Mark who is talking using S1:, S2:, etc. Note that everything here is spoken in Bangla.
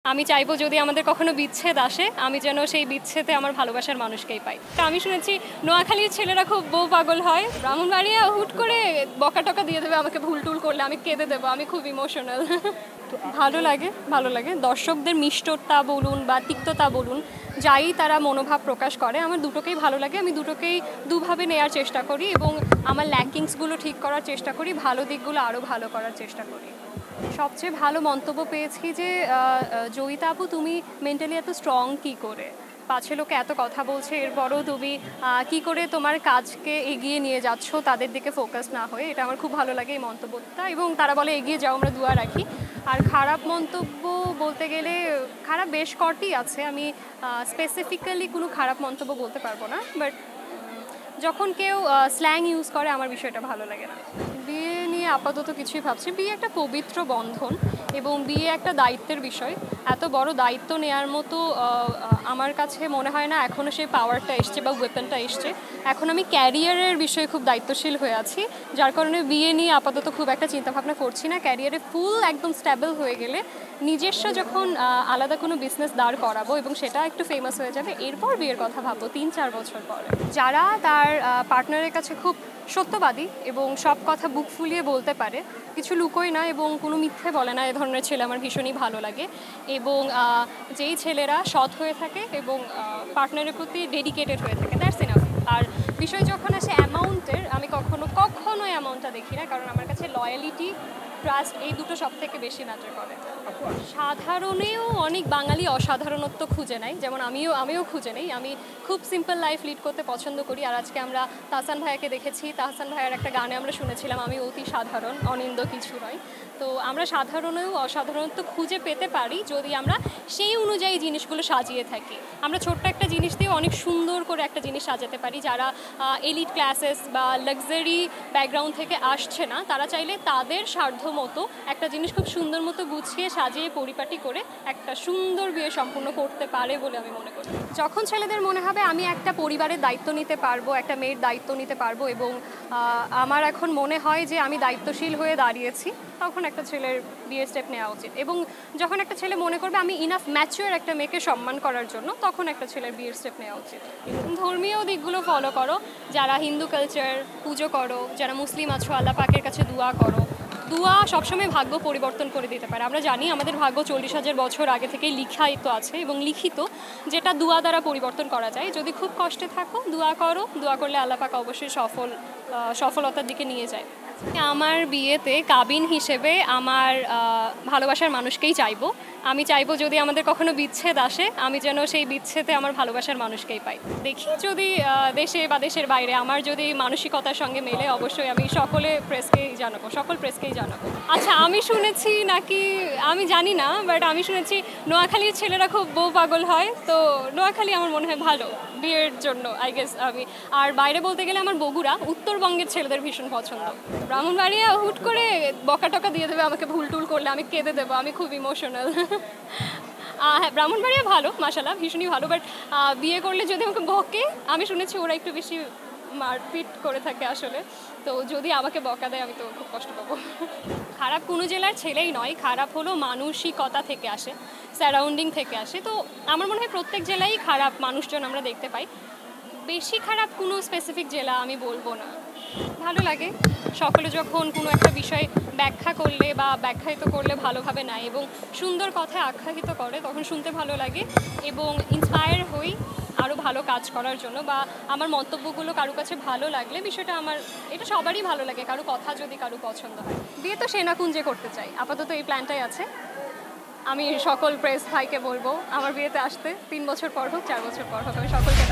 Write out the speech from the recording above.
S1: আমি চাইবো যদি আমাদের কখনো বিচ্ছেদ আসে আমি যেন সেই বিচ্ছেদে আমার ভালোবাসার মানুষকেই পাই। তা আমি শুনেছি নোয়াখালীর ছেলেরা খুব বউ পাগল হয়, ব্রাহ্মণবাড়িয়া হুট করে বকা টকা দিয়ে দেবে আমাকে, ভুল টুল করলে আমি কেঁদে দেবো, আমি খুব ইমোশনাল। ভালো লাগে দর্শকদের মিষ্টতা বলুন বা তিক্ততা বলুন, যাই তারা মনোভাব প্রকাশ করে, আমার দুটোকেই ভালো লাগে। আমি দুটোকেই দুভাবে নেওয়ার চেষ্টা করি এবং আমার ল্যাকিংসগুলো ঠিক করার চেষ্টা করি, ভালো দিকগুলো আরও ভালো করার চেষ্টা করি। সবচেয়ে ভালো মন্তব্য পেয়েছি যে জয়িতা আপু তুমি মেন্টালি এত স্ট্রং কী করে, পাছে লোকে এত কথা বলছে এরপরও তুমি কি করে তোমার কাজকে এগিয়ে নিয়ে যাচ্ছ তাদের দিকে ফোকাস না হয়ে। এটা আমার খুব ভালো লাগে এই মন্তব্যটা, এবং তারা বলে এগিয়ে যাও, আমরা দুয়া রাখি। আর খারাপ মন্তব্য বলতে গেলে খারাপ বেশ কটি আছে, আমি স্পেসিফিক্যালি কোনো খারাপ মন্তব্য বলতে পারবো না, বাট যখন কেউ স্ল্যাং ইউজ করে আমার বিষয়টা ভালো লাগে না। বিয়ে নিয়ে আপাতত কিছুই ভাবছি। বিয়ে একটা পবিত্র বন্ধন এবং বিয়ে একটা দায়িত্বের বিষয়। এত বড় দায়িত্ব নেওয়ার মতো আমার কাছে মনে হয় না এখনও সেই পাওয়ারটা এসছে বা ওয়েপনটা এসছে। এখন আমি ক্যারিয়ারের বিষয়ে খুব দায়িত্বশীল হয়ে আছি, যার কারণে বিয়ে নিয়ে আপাতত খুব একটা চিন্তাভাবনা করছি না। ক্যারিয়ারে ফুল একদম স্ট্যাবল হয়ে গেলে নিজস্ব যখন আলাদা কোনো বিজনেস দাঁড় করাবো এবং সেটা একটু ফেমাস হয়ে যাবে, এরপর বিয়ের কথা ভাববো 3-4 বছর পরে। যারা তার পার্টনারের কাছে খুব সত্যবাদী এবং সব কথা বুক ফুলিয়ে বলতে পারে, কিছু লুকোয় না এবং কোনো মিথ্যে বলে না, এ ধরনের ছেলে আমার ভীষণই ভালো লাগে। এবং যেই ছেলেরা সৎ হয়ে থাকে এবং পার্টনারের প্রতি ডেডিকেটেড হয়ে থাকে, দ্যাটস এনাফ। আর বিষয় যখন আসে অ্যামাউন্টের, আমি কখনো অ্যামাউন্টটা দেখি না, কারণ আমার কাছে লয়ালিটি, ট্রাস্ট, এই দুটো সব থেকে বেশি ম্যাটার করে। সাধারণেও অনেক বাঙালি অসাধারণত্ব খুঁজে নেয়, যেমন আমিও খুঁজে নেই। আমি খুব সিম্পল লাইফ লিড করতে পছন্দ করি। আর আজকে আমরা তাহসান ভাইয়াকে দেখেছি, তাহসান ভাইয়ার একটা গানে আমরা শুনেছিলাম আমি অতি সাধারণ, অনিন্দ কিছু নয়। তো আমরা সাধারণেও অসাধারণত্ব খুঁজে পেতে পারি যদি আমরা সেই অনুযায়ী জিনিসগুলো সাজিয়ে থাকি। আমরা ছোট্ট একটা জিনিস দিয়ে অনেক সুন্দর করে একটা জিনিস সাজাতে পারি। যারা এলিট ক্লাসেস বা লাক্সারি ব্যাকগ্রাউন্ড থেকে আসছে না, তারা চাইলে তাদের সাধ্য মতো একটা জিনিস খুব সুন্দর মতো গুছিয়ে সাজিয়ে পরিপাটি করে একটা সুন্দর বিয়ে সম্পূর্ণ করতে পারে বলে আমি মনে করি। যখন ছেলেদের মনে হবে আমি একটা পরিবারের দায়িত্ব নিতে পারবো, একটা মেয়ের দায়িত্ব নিতে পারবো এবং আমার এখন মনে হয় যে আমি দায়িত্বশীল হয়ে দাঁড়িয়েছি, তখন একটা ছেলের বিয়ের স্টেপ নেওয়া উচিত। এবং যখন একটা ছেলে মনে করবে আমি ইনাফ ম্যাচিওর একটা মেয়েকে সম্মান করার জন্য, তখন একটা ছেলের বিয়ের স্টেপ নেওয়া উচিত। ধর্মীয় দিকগুলো ফলো করো, যারা হিন্দু কালচার পুজো করো, যারা মুসলিম আছো আল্লাহ পাকের কাছে দোয়া করো। দোয়া সবসময় ভাগ্য পরিবর্তন করে দিতে পারে। আমরা জানি আমাদের ভাগ্য 40,000 বছর আগে থেকেই লিখিত আছে এবং লিখিত, যেটা দোয়া দ্বারা পরিবর্তন করা যায়। যদি খুব কষ্টে থাকো দোয়া করো, দোয়া করলে আল্লাহ পাক অবশ্যই সফলতার দিকে নিয়ে যায়। আমার বিয়েতে কাবিন হিসেবে আমার ভালোবাসার মানুষকেই চাইবো। আমি চাইবো যদি আমাদের কখনো বিচ্ছেদ আসে আমি যেন সেই বিচ্ছেদে আমার ভালোবাসার মানুষকেই পাই। দেখি যদি দেশে বা দেশের বাইরে আমার যদি মানসিকতার সঙ্গে মেলে, অবশ্যই আমি সকল প্রেসকেই জানাবো। আচ্ছা, আমি শুনেছি নাকি আমি জানি না, বাট আমি শুনেছি নোয়াখালীর ছেলেরা খুব বউ পাগল হয়, তো নোয়াখালী আমার মনে হয় ভালো বিয়ের জন্য, আই গেস। আর বাইরে বলতে গেলে আমার বগুড়া, উত্তরবঙ্গের ছেলেদের ভীষণ পছন্দ। ব্রাহ্মণবাড়িয়া হুট করে বকা টকা দিয়ে দেবে আমাকে, ভুল টুল করলে আমি কেঁদে দেবো, আমি খুব ইমোশনাল। হ্যাঁ, ব্রাহ্মণবাড়িয়া ভালো, মাশাআল্লাহ ভীষণই ভালো, বাট বিয়ে করলে যদি আমাকে বকে, আমি শুনেছি ওরা একটু বেশি মারপিট করে থাকে আসলে, তো যদি আমাকে বকা দেয় আমি তো খুব কষ্ট পাবো। খারাপ কোনো জেলার ছেলেই নয়, খারাপ হলো মানসিকতা থেকে আসে, সারাউন্ডিং থেকে আসে। তো আমার মনে হয় প্রত্যেক জেলায় খারাপ মানুষজন আমরা দেখতে পাই, বেশি খারাপ কোনো স্পেসিফিক জেলা আমি বলবো না। ভালো লাগে সকলে যখন কোনো একটা বিষয় ব্যাখ্যা করলে বা ব্যাখ্যায়িত করলে ভালোভাবে নেয় এবং সুন্দর কথায় আখ্যায়িত করে, তখন শুনতে ভালো লাগে এবং ইন্সপায়ার হই আরও ভালো কাজ করার জন্য। বা আমার মন্তব্যগুলো কারো কাছে ভালো লাগলে বিষয়টা এটা সবারই ভালো লাগে, কারো কথা যদি কারো পছন্দ হয়। বিয়ে তো সেনাকুঞ্জে করতে চাই, আপাতত এই প্ল্যানটাই আছে। আমি সকল প্রেস ভাইকে বলবো আমার বিয়েতে আসতে, 3 বছর পর হোক 4 বছর পর হোক, আমি সকলকে